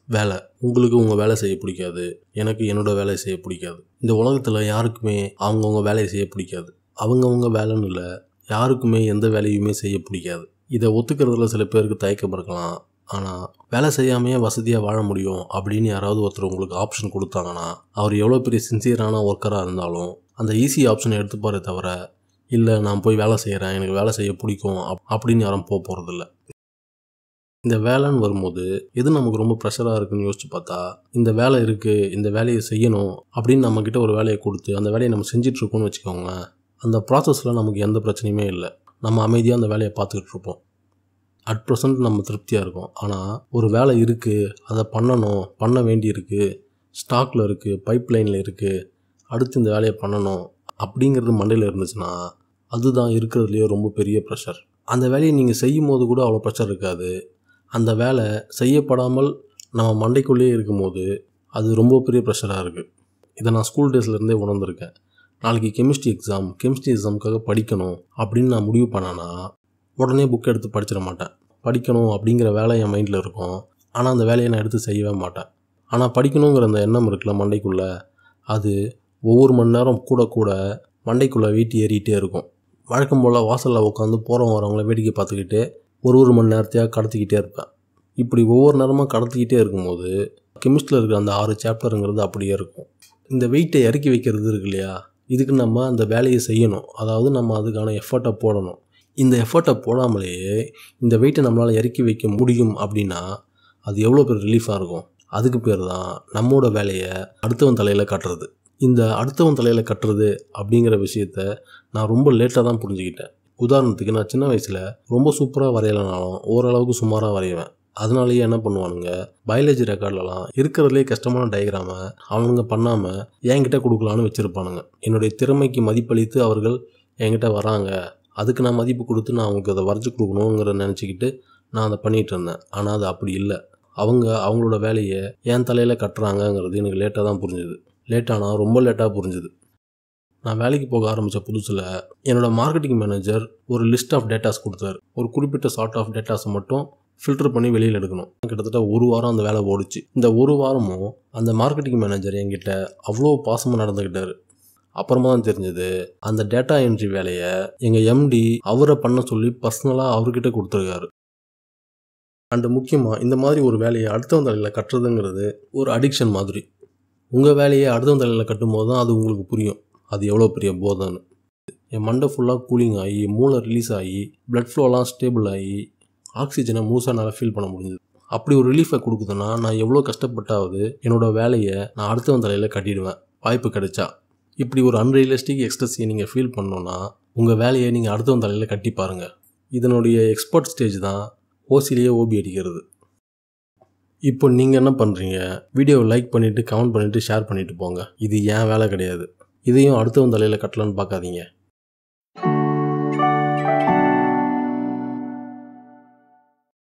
வேலை. உங்களுக்கு உங்கள் வேலை செய்ய பிடிக்காது, எனக்கு என்னோடய வேலையை செய்ய பிடிக்காது. இந்த உலகத்தில் யாருக்குமே அவங்கவுங்க வேலையை செய்ய பிடிக்காது. அவங்கவுங்க வேலைன்னு இல்லை, யாருக்குமே எந்த வேலையுமே செய்ய பிடிக்காது. இதை ஒத்துக்கிறதுல சில பேருக்கு தயக்கம் இருக்கலாம். ஆனால் வேலை செய்யாமையே வசதியாக வாழ முடியும் அப்படின்னு யாராவது ஒருத்தர் உங்களுக்கு ஆப்ஷன் கொடுத்தாங்கன்னா, அவர் எவ்வளோ பெரிய சின்சியரான ஒர்க்கராக இருந்தாலும் அந்த ஈஸி ஆப்ஷனை எடுத்துப்பாரே தவிர, இல்லை நான் போய் வேலை செய்கிறேன், எனக்கு வேலை செய்ய பிடிக்கும் அப்படின்னு யாரும் போகிறதில்ல. இந்த வேலைன்னு வரும்போது எது நமக்கு ரொம்ப ப்ரெஷராக இருக்குதுன்னு யோசிச்சு பார்த்தா, இந்த வேலை இருக்குது, இந்த வேலையை செய்யணும் அப்படின்னு நம்மக்கிட்ட ஒரு வேலையை கொடுத்து அந்த வேலையை நம்ம செஞ்சிட்ருக்கோன்னு வச்சுக்கோங்களேன். அந்த ப்ராசஸில் நமக்கு எந்த பிரச்சனையுமே இல்லை. நம்ம அமைதியாக அந்த வேலையை பார்த்துக்கிட்டு இருப்போம். அட் ப்ரெசன்ட் நம்ம திருப்தியாக இருக்கும். ஆனால் ஒரு வேலை இருக்குது, அதை பண்ணணும், பண்ண வேண்டி இருக்குது, ஸ்டாக்கில் இருக்குது, பைப் லைனில் இருக்குது, அடுத்து இந்த வேலையை பண்ணணும் அப்படிங்கிறது மண்டையில் இருந்துச்சுன்னா, அதுதான் இருக்கிறதுலையே ரொம்ப பெரிய ப்ரெஷர். அந்த வேலையை நீங்கள் செய்யும் போது கூட அவ்வளோ ப்ரெஷர் இருக்காது. அந்த வேலை செய்யப்படாமல் நம்ம மண்டைக்குள்ளேயே இருக்கும்போது அது ரொம்ப பெரிய ப்ரெஷராக இருக்குது. இதை நான் ஸ்கூல் டேஸ்லேருந்தே உணர்ந்திருக்கேன். நாளைக்கு கெமிஸ்ட்ரி எக்ஸாமுக்காக படிக்கணும் அப்படின்னு நான் முடிவு பண்ணேன்னா, உடனே புக் எடுத்து படிச்சிட மாட்டேன். படிக்கணும் அப்படிங்கிற வேலை என் மைண்டில் இருக்கும். ஆனால் அந்த வேலையை நான் எடுத்து செய்யவே மாட்டேன். ஆனால் படிக்கணுங்கிற அந்த எண்ணம் இருக்குல்ல மண்டைக்குள்ளே, அது ஒவ்வொரு மணி நேரம் கூட மண்டைக்குள்ளே வெயிட் ஏறிக்கிட்டே இருக்கும். வழக்கம் போல் வாசலில் உட்காந்து போகிறவங்க வரவங்கள வேடிக்கை பார்த்துக்கிட்டு ஒரு மணி நேரத்தையாக கடத்திக்கிட்டே இருப்பேன். இப்படி ஒவ்வொரு நேரமாக கடத்திக்கிட்டே இருக்கும்போது கெமிஸ்ட்ரியில் இருக்கிற அந்த 6 சாப்டருங்கிறது அப்படியே இருக்கும். இந்த வெயிட்டை இறக்கி வைக்கிறது இருக்கு இல்லையா, இதுக்கு நம்ம அந்த வேலையை செய்யணும். அதாவது நம்ம அதுக்கான எஃபர்ட்டை போடணும். இந்த எஃபர்ட்டை போடாமலேயே இந்த வெயிட்டை நம்மளால் இறக்கி வைக்க முடியும் அப்படின்னா அது எவ்வளோ பெரிய ரிலீஃபாக இருக்கும். அதுக்கு பேர் தான் நம்மளோட வேலையை அடுத்தவன் தலையில் கட்டுறது. இந்த அடுத்தவன் தலையில் கட்டுறது அப்படிங்கிற விஷயத்த நான் ரொம்ப லேட்டாக தான் புரிஞ்சுக்கிட்டேன். உதாரணத்துக்கு நான் சின்ன வயசில் ரொம்ப சூப்பராக வரையலைனாலும் ஓரளவுக்கு சுமாராக வரைவேன். அதனாலேயே என்ன பண்ணுவானுங்க, பயாலஜி ரெக்கார்ட்லலாம் இருக்கிறதுலே கஷ்டமான டயக்ராமை அவனுங்க பண்ணாமல் என்கிட்ட கொடுக்கலான்னு வச்சுருப்பானுங்க. என்னுடைய திறமைக்கு மதிப்பளித்து அவர்கள் என்கிட்ட வராங்க, அதுக்கு நான் மதிப்பு கொடுத்து நான் அவங்களுக்கு அதை வரைச்சி கொடுக்கணுங்கிறத நினச்சிக்கிட்டு நான் அதை பண்ணிகிட்டு இருந்தேன். ஆனால் அது அப்படி இல்லை. அவங்களோட வேலையை என் தலையில் கட்டுறாங்கங்கிறது எனக்கு லேட்டாக தான் புரிஞ்சுது. லேட்டானால் ரொம்ப லேட்டாக புரிஞ்சுது. நான் வேலைக்கு போக ஆரம்பித்த புதுசில் என்னோடய மார்க்கெட்டிங் மேனேஜர் ஒரு லிஸ்ட் ஆஃப் டேட்டாஸ் கொடுத்தாரு. ஒரு குறிப்பிட்ட சார்ட் ஆஃப் டேட்டாஸை மட்டும் ஃபில்டர் பண்ணி வெளியில் எடுக்கணும். கிட்டத்தட்ட 1 வாரம் அந்த வேலை ஓடிச்சு. இந்த 1 வாரமும் அந்த மார்க்கெட்டிங் மேனேஜர் என்கிட்ட அவ்வளோ பாசமாக நடந்துக்கிட்டார். அப்புறமா தான் தெரிஞ்சது, அந்த டேட்டா என்ட்ரி வேலையை எங்கள் எம்டி அவரை பண்ண சொல்லி பர்சனலாக அவர்கிட்ட கொடுத்துருக்காரு. அண்டு முக்கியமாக இந்த மாதிரி ஒரு வேலையை அடுத்தவன் தலையில் கட்டுறதுங்கிறது ஒரு அடிக்ஷன் மாதிரி. உங்கள் வேலையை அடுத்தவன் தலையில் கட்டும்போது தான் அது உங்களுக்கு புரியும் அது எவ்வளோ பெரிய போதைன்னு. என் மண்டை ஃபுல்லாக கூலிங் ஆகி, மூளை ரிலீஸ் ஆகி, பிளட் ஃப்ளோலாம் ஸ்டேபிள் ஆகி, ஆக்சிஜனை முழுசாக நல்லா ஃபீல் பண்ண முடிஞ்சுது. அப்படி ஒரு ரிலீஃபை கொடுக்குதுன்னா நான் எவ்வளோ கஷ்டப்பட்டாவது என்னோடய வேலையை நான் அடுத்தவன் தலையில் கட்டிடுவேன் வாய்ப்பு கிடைச்சா. இப்படி ஒரு அன்ரியலிஸ்டிக் எக்ஸ்ட்ரெஸை நீங்கள் ஃபீல் பண்ணணுன்னா உங்கள் வேலையை நீங்கள் அடுத்தவன் தலையில் கட்டி பாருங்கள். இதனுடைய எக்ஸ்பர்ட் ஸ்டேஜ் தான் ஓசிலேயே ஓபி அடிக்கிறது. இப்போ நீங்கள் என்ன பண்ணுறீங்க, வீடியோவை லைக் பண்ணிவிட்டு கமெண்ட் பண்ணிவிட்டு ஷேர் பண்ணிவிட்டு போங்க. இது ஏன் வேலை கிடையாது. இதையும் அடுத்தவன் தலையில் கட்டலான்னு பார்க்காதீங்க.